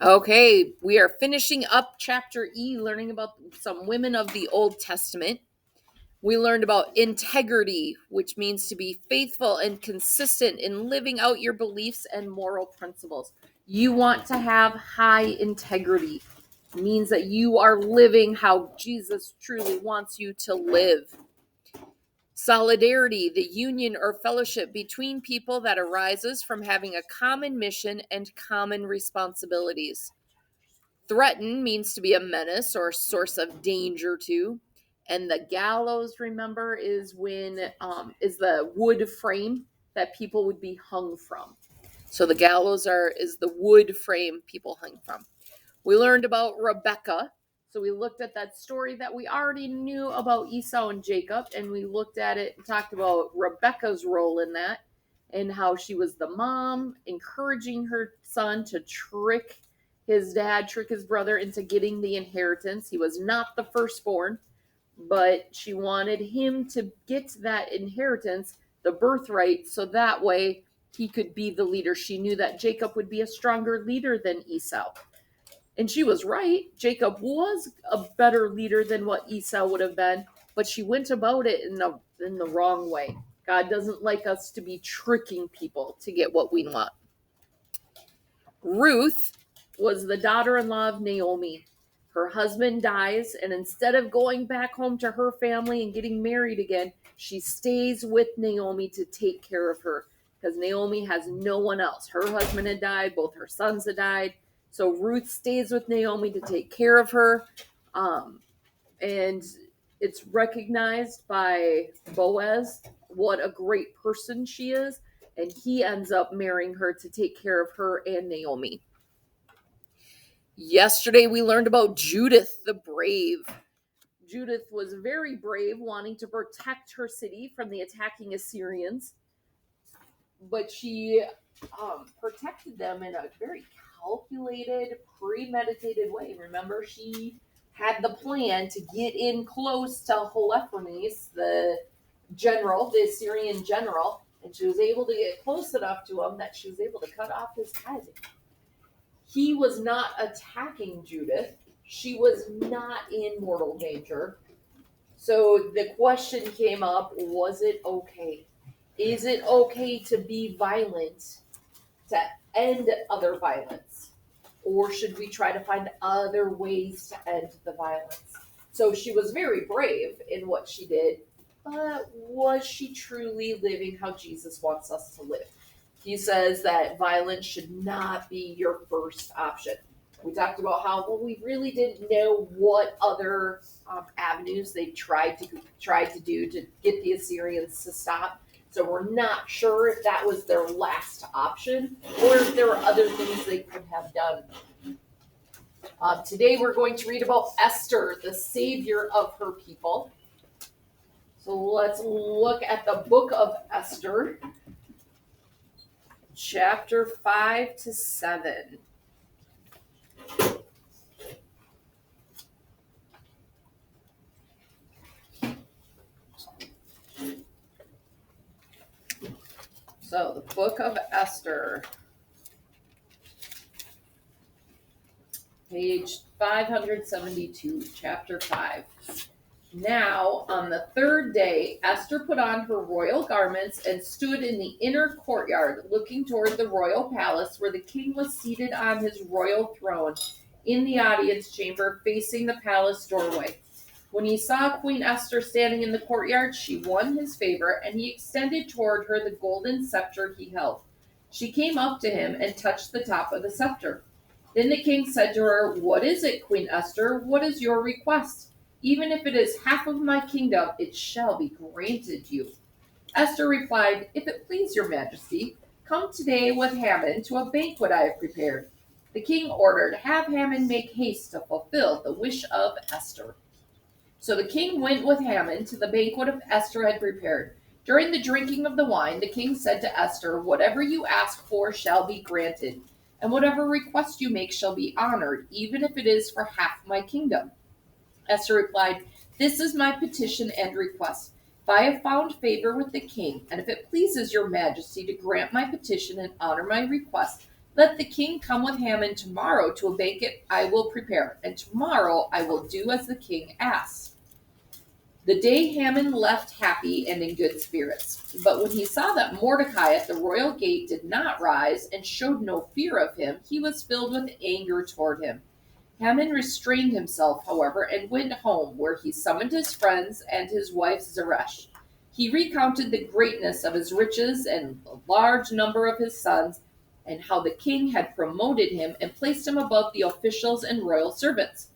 Okay, we are finishing up chapter E, learning about some women of the Old Testament. We learned about integrity, which means to be faithful and consistent in living out your beliefs and moral principles. You want to have high integrity. It means that you are living how Jesus truly wants you to live. Solidarity, the union or fellowship between people that arises from having a common mission and common responsibilities. Threaten means to be a menace or a source of danger to. And the gallows, remember, is is the wood frame that people would be hung from. So the gallows is the wood frame people hung from. We learned about Rebecca. So we looked at that story that we already knew about Esau and Jacob, and we looked at it and talked about Rebecca's role in that and how she was the mom, encouraging her son to trick his brother into getting the inheritance. He was not the firstborn, but she wanted him to get that inheritance, the birthright, so that way he could be the leader. She knew that Jacob would be a stronger leader than Esau. And she was right. Jacob was a better leader than what Esau would have been, but she went about it in the wrong way. God doesn't like us to be tricking people to get what we want. Ruth was the daughter-in-law of Naomi. Her husband dies, and instead of going back home to her family and getting married again, she stays with Naomi to take care of her because Naomi has no one else. Her husband had died, both her sons had died. So Ruth stays with Naomi to take care of her. And it's recognized by Boaz what a great person she is. And he ends up marrying her to take care of her and Naomi. Yesterday, we learned about Judith the Brave. Judith was very brave, wanting to protect her city from the attacking Assyrians. But she protected them in a very calculated, premeditated way. Remember, she had the plan to get in close to Holofernes, the Assyrian general, and she was able to get close enough to him that she was able to cut off his head. He was not attacking Judith. She was not in mortal danger. So the question came up, was it okay? Is it okay to be violent to end other violence? Or should we try to find other ways to end the violence? So she was very brave in what she did, but was she truly living how Jesus wants us to live? He says that violence should not be your first option. We talked about how we really didn't know what other avenues they tried to do to get the Assyrians to stop. So we're not sure if that was their last option or if there were other things they could have done. Today we're going to read about Esther, the savior of her people. So let's look at the book of Esther, chapter 5 to 7. So the book of Esther, page 572, chapter 5. Now, on the third day, Esther put on her royal garments and stood in the inner courtyard, looking toward the royal palace where the king was seated on his royal throne in the audience chamber facing the palace doorway. When he saw Queen Esther standing in the courtyard, she won his favor, and he extended toward her the golden scepter he held. She came up to him and touched the top of the scepter. Then the king said to her, "What is it, Queen Esther? What is your request? Even if it is half of my kingdom, it shall be granted you." Esther replied, "If it please your majesty, come today with Haman to a banquet I have prepared." The king ordered, "Have Haman make haste to fulfill the wish of Esther." So the king went with Haman to the banquet Esther had prepared. During the drinking of the wine, the king said to Esther, "Whatever you ask for shall be granted, and whatever request you make shall be honored, even if it is for half my kingdom." Esther replied, "This is my petition and request. If I have found favor with the king, and if it pleases your majesty to grant my petition and honor my request, Let the king come with Haman tomorrow to a banquet I will prepare, and tomorrow I will do as the king asks. The day Haman left happy and in good spirits. But when he saw that Mordecai at the royal gate did not rise and showed no fear of him, he was filled with anger toward him. Haman restrained himself, however, and went home, where he summoned his friends and his wife Zeresh. He recounted the greatness of his riches and the large number of his sons, and how the king had promoted him and placed him above the officials and royal servants.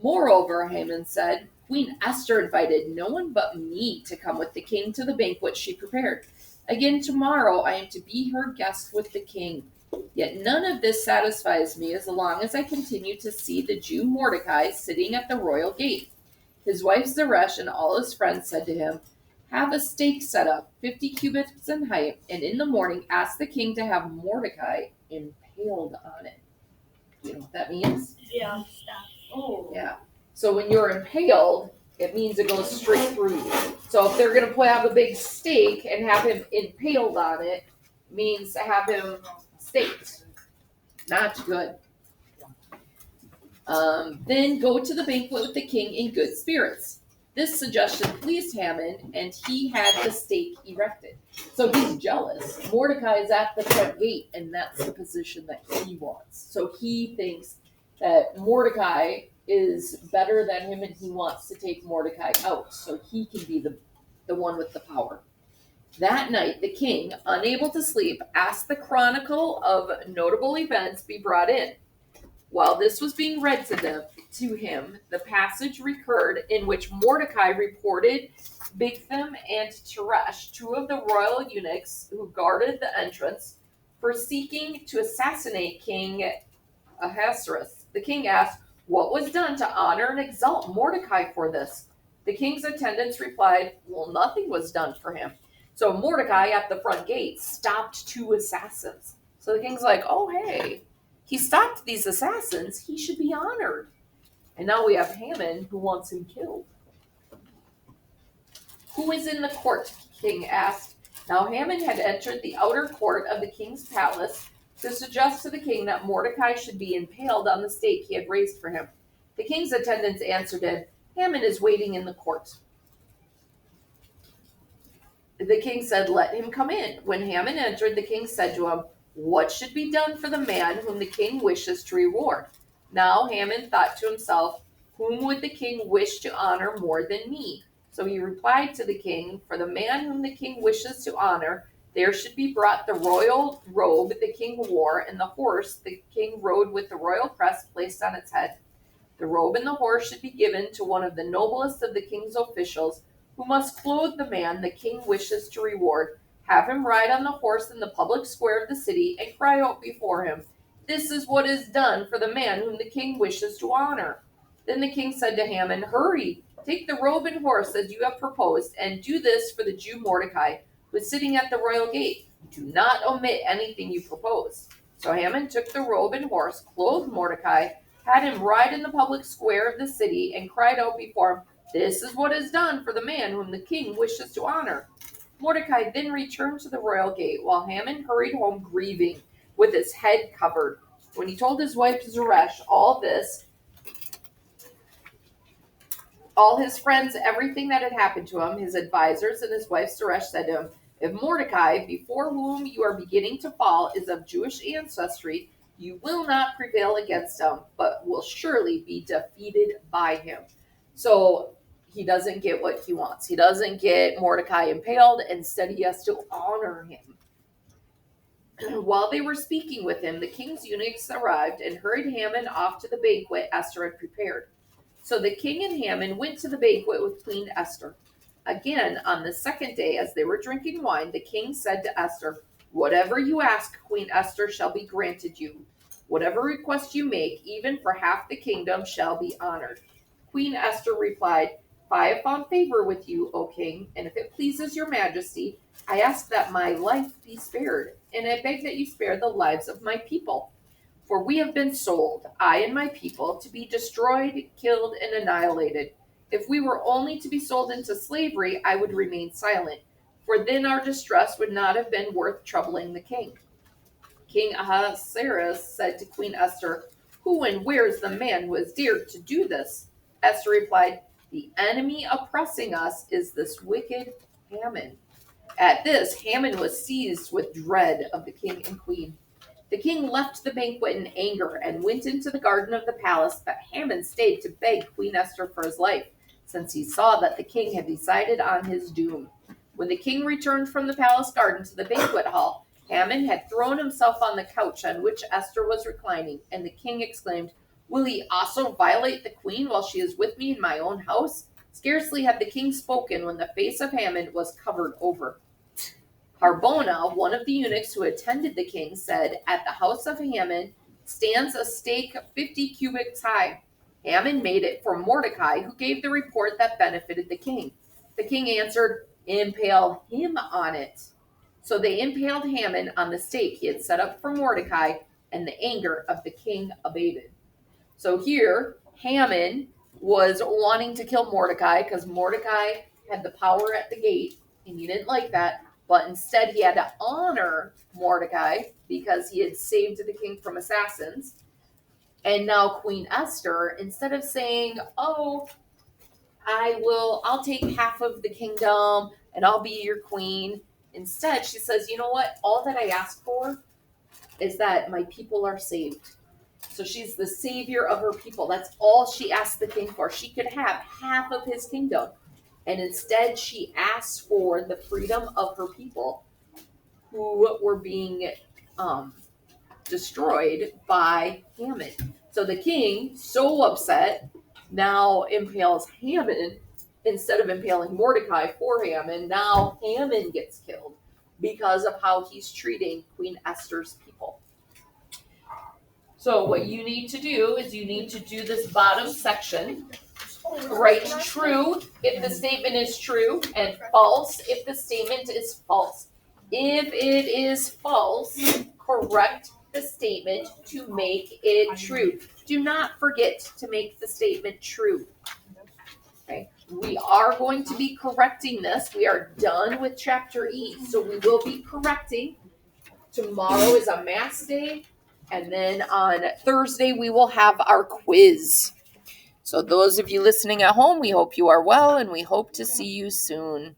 Moreover, Haman said, Queen Esther invited no one but me to come with the king to the banquet she prepared. Again, tomorrow I am to be her guest with the king. Yet none of this satisfies me as long as I continue to see the Jew Mordecai sitting at the royal gate. His wife Zeresh and all his friends said to him, Have a stake set up, 50 cubits in height, and in the morning ask the king to have Mordecai impaled on it. Do you know what that means? Yeah. Oh. Yeah. So when you're impaled, it means it goes straight through you. So if they're going to have a big stake and have him impaled on it, means to have him staked. Not good. Then go to the banquet with the king in good spirits. This suggestion pleased Haman, and he had the stake erected. So he's jealous. Mordecai is at the front gate, and that's the position that he wants. So he thinks that Mordecai is better than him, and he wants to take Mordecai out so he can be the one with the power. That night, the king, unable to sleep, asked the chronicle of notable events be brought in. While this was being read to him, the passage recurred in which Mordecai reported Bigthan and Teresh, two of the royal eunuchs who guarded the entrance, for seeking to assassinate King Ahasuerus. The king asked, What was done to honor and exalt Mordecai for this? The king's attendants replied, Well, nothing was done for him. So Mordecai at the front gate stopped two assassins. So the king's like, Oh, hey, he stopped these assassins. He should be honored. And now we have Haman who wants him killed. Who is in the court? King asked. Now Haman had entered the outer court of the king's palace to suggest to the king that Mordecai should be impaled on the stake he had raised for him. The king's attendants answered him, Haman is waiting in the court. The king said, Let him come in. When Haman entered, the king said to him, What should be done for the man whom the king wishes to reward? Now Haman thought to himself, Whom would the king wish to honor more than me? So he replied to the king, For the man whom the king wishes to honor, there should be brought the royal robe the king wore, and the horse the king rode with the royal crest placed on its head. The robe and the horse should be given to one of the noblest of the king's officials, who must clothe the man the king wishes to reward, have him ride on the horse in the public square of the city, and cry out before him, This is what is done for the man whom the king wishes to honor. Then the king said to Haman, Hurry, take the robe and horse as you have proposed, and do this for the Jew Mordecai, who is sitting at the royal gate. Do not omit anything you propose. So Haman took the robe and horse, clothed Mordecai, had him ride in the public square of the city, and cried out before him, This is what is done for the man whom the king wishes to honor. Mordecai then returned to the royal gate, while Haman hurried home grieving, with his head covered. When he told his wife Zeresh all this, all his friends, everything that had happened to him, his advisors and his wife Zeresh said to him, If Mordecai, before whom you are beginning to fall, is of Jewish ancestry, you will not prevail against him, but will surely be defeated by him. So he doesn't get what he wants. He doesn't get Mordecai impaled. Instead, he has to honor him. While they were speaking with him, the king's eunuchs arrived and hurried Haman off to the banquet Esther had prepared. So the king and Haman went to the banquet with Queen Esther. Again, on the second day, as they were drinking wine, the king said to Esther, Whatever you ask, Queen Esther, shall be granted you. Whatever request you make, even for half the kingdom, shall be honored. Queen Esther replied, If I have found favor with you, O king, and if it pleases your majesty, I ask that my life be spared, and I beg that you spare the lives of my people. For we have been sold, I and my people, to be destroyed, killed, and annihilated. If we were only to be sold into slavery, I would remain silent, for then our distress would not have been worth troubling the king. King Ahasuerus said to Queen Esther, "Who and where is the man who has dared to do this?" Esther replied, "The enemy oppressing us is this wicked Haman." At this, Haman was seized with dread of the king and queen. The king left the banquet in anger and went into the garden of the palace, but Haman stayed to beg Queen Esther for his life, since he saw that the king had decided on his doom. When the king returned from the palace garden to the banquet hall, Haman had thrown himself on the couch on which Esther was reclining, and the king exclaimed, "Will he also violate the queen while she is with me in my own house?" Scarcely had the king spoken when the face of Haman was covered over. Harbona, one of the eunuchs who attended the king, said, "At the house of Haman stands a stake 50 cubits high. Haman made it for Mordecai, who gave the report that benefited the king." The king answered, "Impale him on it." So they impaled Haman on the stake he had set up for Mordecai, and the anger of the king abated. So here, Haman was wanting to kill Mordecai because Mordecai had the power at the gate, and he didn't like that. But instead, he had to honor Mordecai because he had saved the king from assassins. And now Queen Esther, instead of saying, "Oh, I'll take half of the kingdom and I'll be your queen," instead she says, "You know what? All that I ask for is that my people are saved." So she's the savior of her people. That's all she asked the king for. She could have half of his kingdom. And instead, she asks for the freedom of her people who were being destroyed by Haman. So the king, so upset, now impales Haman instead of impaling Mordecai for Haman. Now Haman gets killed because of how he's treating Queen Esther's people. So what you need to do is you need to do this bottom section. Write true if the statement is true and false if the statement is false. If it is false, correct the statement to make it true. Do not forget to make the statement true. Okay. We are going to be correcting this. We are done with chapter E, so we will be correcting. Tomorrow is a math day, and then on Thursday we will have our quiz. So those of you listening at home, we hope you are well, and we hope to see you soon.